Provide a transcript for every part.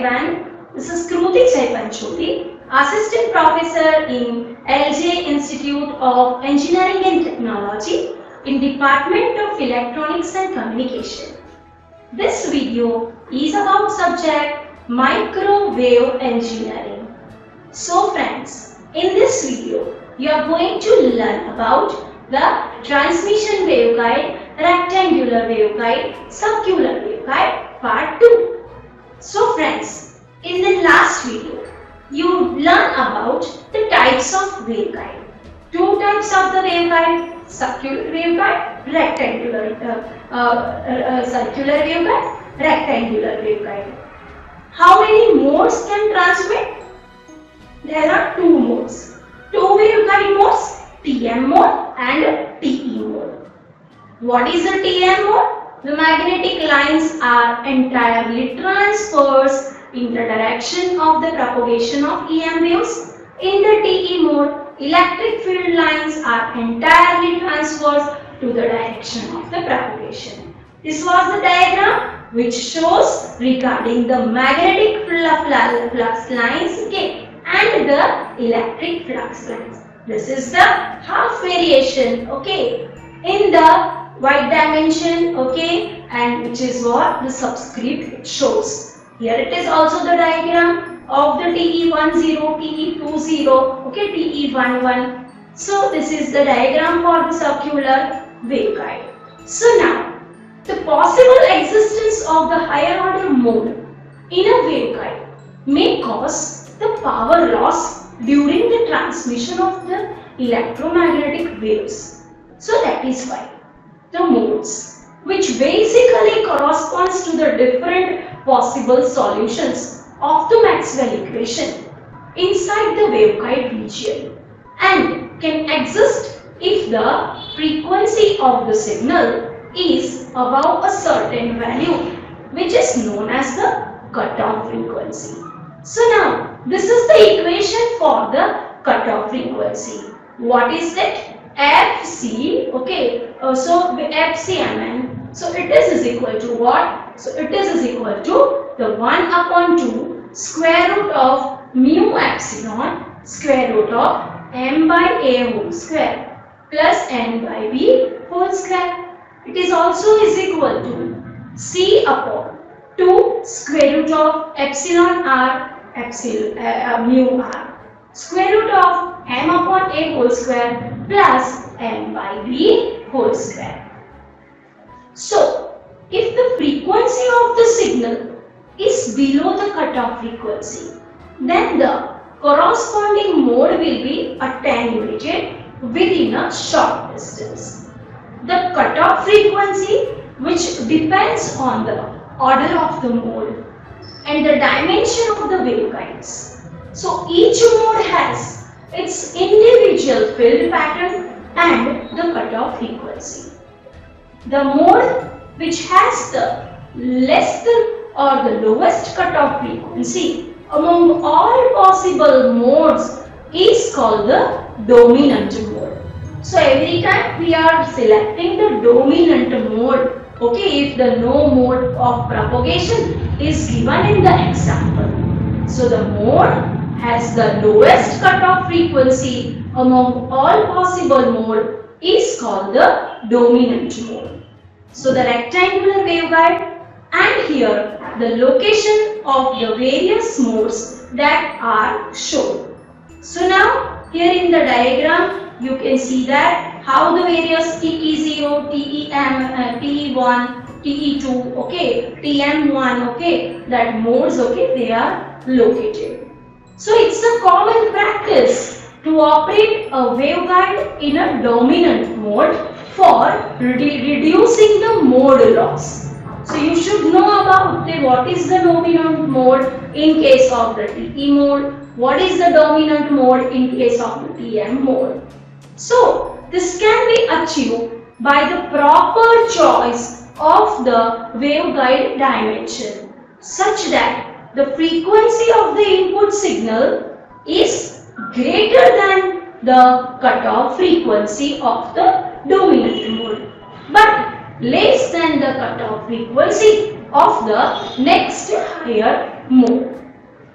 everyone. This is Kruti Chaipancholi, Assistant Professor in LJ Institute of Engineering and Technology in Department of Electronics and Communication. This video is about subject Microwave Engineering. So friends, in this video, you are going to learn about the transmission waveguide, rectangular waveguide, circular waveguide, part 2. So friends, in the last video, you learned about the types of waveguide. Two types of the waveguide, circular waveguide, circular waveguide, rectangular waveguide. How many modes can transmit? There are two modes. Two waveguide modes, TM mode and TE mode. What is the TM mode? The magnetic lines are entirely transverse in the direction of the propagation of EM waves. In the TE mode, electric field lines are entirely transverse to the direction of the propagation. This was the diagram which shows regarding the magnetic flux lines, and the electric flux lines. This is the half variation, in the white dimension, and which is what the subscript shows. Here it is also the diagram of the TE10, TE20, TE11. So this is the diagram for the circular waveguide. So now, the possible existence of the higher order mode in a waveguide may cause the power loss during the transmission of the electromagnetic waves. So that is why the modes, which basically corresponds to the different possible solutions of the Maxwell equation inside the waveguide region, and can exist if the frequency of the signal is above a certain value, which is known as the cutoff frequency. So now, this is the equation for the cutoff frequency. What is that? Fc, so Fcmn, so it is equal to what? So it is equal to the 1 upon 2 square root of mu epsilon square root of m by a whole square plus n by b whole square. It is also is equal to c upon 2 square root of epsilon r mu r square root of m upon a whole square plus m by b whole square. So, if the frequency of the signal is below the cutoff frequency, then the corresponding mode will be attenuated within a short distance. The cutoff frequency, which depends on the order of the mode and the dimension of the waveguides. So, each mode has its individual field pattern and the cutoff frequency. The mode which has the less or the lowest cutoff frequency among all possible modes is called the dominant mode. So every time we are selecting the dominant mode, if the no mode of propagation is given in the example. So the mode has the lowest cutoff frequency among all possible mode is called the dominant mode. So the rectangular waveguide, and here the location of the various modes that are shown. So now here in the diagram you can see that how the various TE0, TEM, TE1, TE2, TM1, that modes, they are located. So it's a common practice to operate a waveguide in a dominant mode for reducing the mode loss. So you should know about what is the dominant mode in case of the TE mode, what is the dominant mode in case of the TM mode. So this can be achieved by the proper choice of the waveguide dimension such that the frequency of the input signal is greater than the cutoff frequency of the dominant mode, but less than the cutoff frequency of the next higher mode.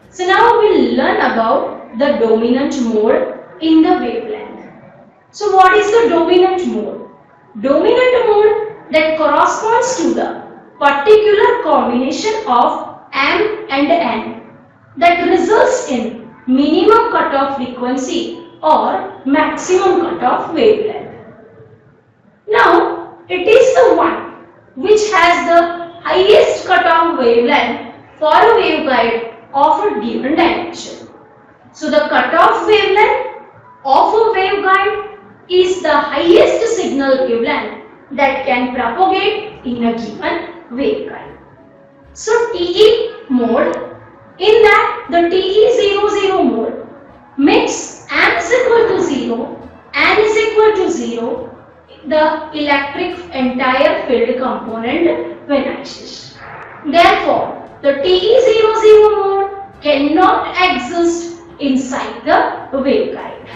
So now we will learn about the dominant mode in the wavelength. So what is the dominant mode? Dominant mode that corresponds to the particular combination of M and N that results in minimum cutoff frequency or maximum cutoff wavelength. Now, it is the one which has the highest cutoff wavelength for a waveguide of a given direction. So, the cutoff wavelength of a waveguide is the highest signal wavelength that can propagate in a given waveguide. So, TE mode, in that the TE00 mode makes M is equal to 0, N is equal to 0, the electric entire field component vanishes. Therefore, the TE00 mode cannot exist inside the waveguide.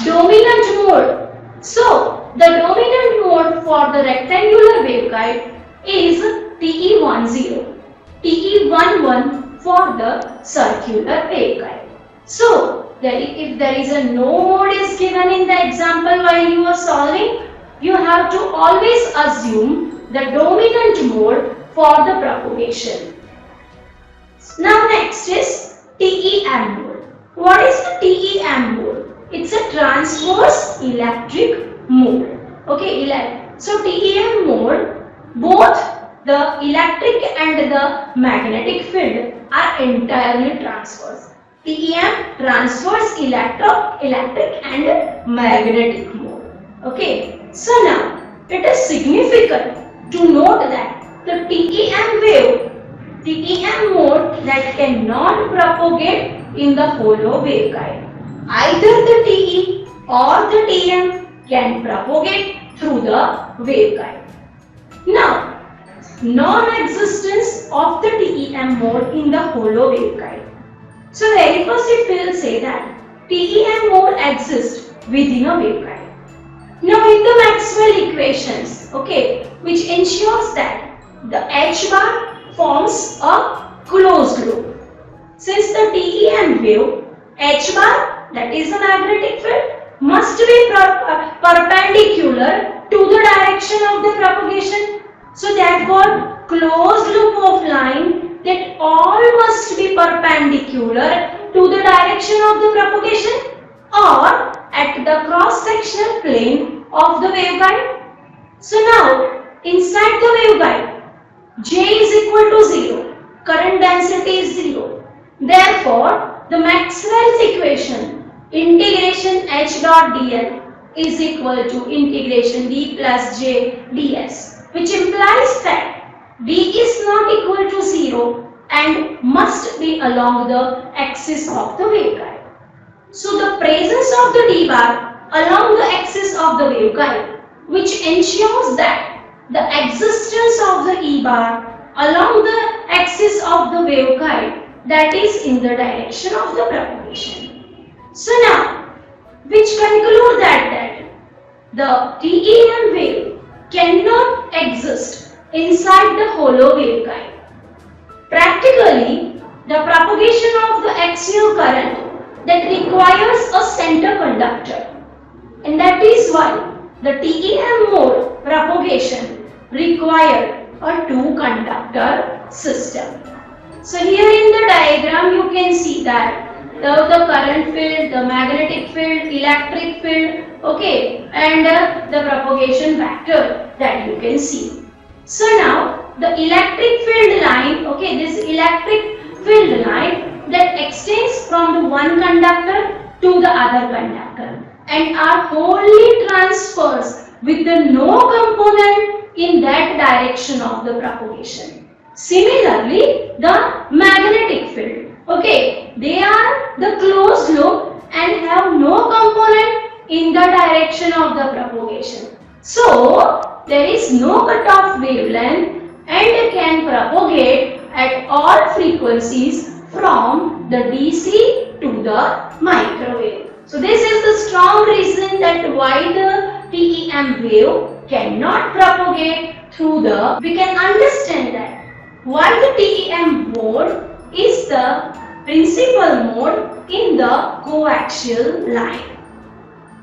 Dominant mode. So, the dominant mode for the rectangular waveguide is TE10, TE11 for the circular waveguide. So, if there is a no mode is given in the example while you are solving, you have to always assume the dominant mode for the propagation. Now next is TEM mode. What is the TEM mode? It's a transverse electric mode. Okay, so TEM mode, both the electric and the magnetic field are entirely transverse. TEM, transverse electric and magnetic mode. Okay, so now it is significant to note that the TEM mode that cannot propagate in the hollow waveguide. Either the TE or the TM can propagate through the waveguide. Now, non-existence of the TEM mode in the hollow waveguide. So very first if we will say that TEM mode exists within a waveguide. Now in the Maxwell equations, okay, which ensures that the H bar forms a closed loop. Since the TEM wave, H bar, that is the magnetic field, must be perpendicular to the direction of the propagation. So therefore, closed loop of line that all must be perpendicular to the direction of the propagation or at the cross-sectional plane of the waveguide. So now, inside the waveguide, J is equal to 0, current density is 0. Therefore, the Maxwell's equation, integration H dot dl is equal to integration d plus j ds, which implies that d is not equal to 0 and must be along the axis of the waveguide. So the presence of the d bar along the axis of the waveguide, which ensures that the existence of the e bar along the axis of the waveguide, that is in the direction of the propagation. So now, which conclude that the TEM wave cannot exist inside the hollow waveguide. Practically, the propagation of the axial current that requires a center conductor, and that is why the TEM mode propagation required a two-conductor system. So here in the diagram you can see that the current field, the magnetic field, electric field, okay, and the propagation vector that you can see. So now the electric field line, okay, this electric field line that extends from the one conductor to the other conductor and are wholly transverse with the no component in that direction of the propagation. Similarly, the magnetic field, okay, they are the closed loop and have no component in the direction of the propagation. So, there is no cutoff wavelength and can propagate at all frequencies from the DC to the microwave. So, this is the strong reason that why the TEM wave cannot propagate through the, we can understand that why the TEM mode is the principal mode in the coaxial line.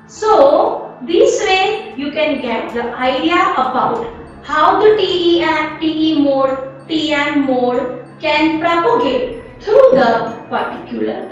So this way you can get the idea about how the TE mode, TM mode can propagate through the particular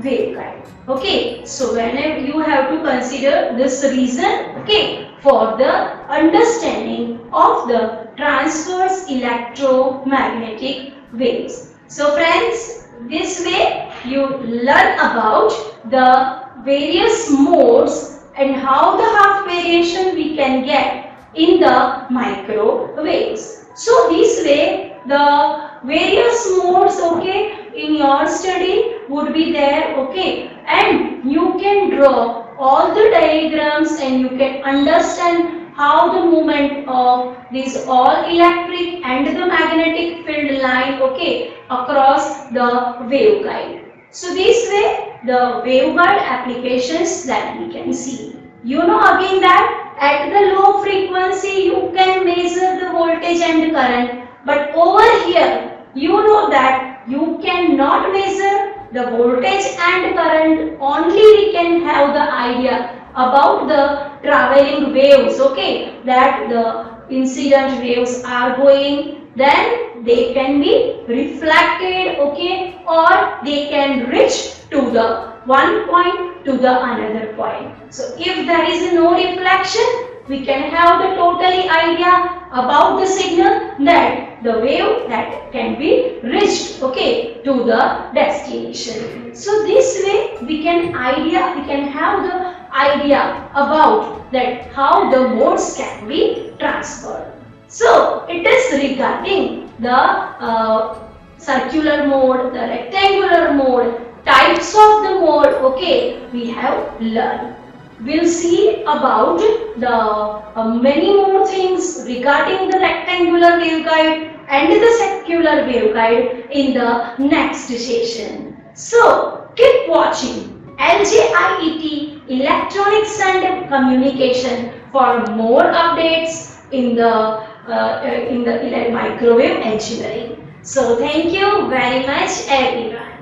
waveguide. Okay, so whenever you have to consider this reason, okay, for the understanding of the transverse electromagnetic waves. So friends, this way you learn about the various modes and how the half variation we can get in the microwaves. So this way the various modes, okay, in your study would be there, okay, and you can draw all the diagrams and you can understand how the movement of these all electric and the magnetic field line, okay, across the waveguide. So this way the waveguide applications that we can see. You know again that at the low frequency you can measure the voltage and current, but over here you know that you cannot measure the voltage and current, only we can have the idea about the traveling waves, okay, that the incident waves are going, then they can be reflected, okay, or they can reach to the one point to the another point. So if there is no reflection, we can have the totally idea about the signal that the wave that can be reached, okay, to the destination. So this way we can have the idea about that how the modes can be transferred. So it is regarding the circular mode, the rectangular mode, types of the mode, okay, we have learned. We'll see about the many more things regarding the rectangular waveguide and the circular waveguide in the next session. So keep watching LJIET Electronics and Communication for more updates in the microwave engineering. So thank you very much everyone.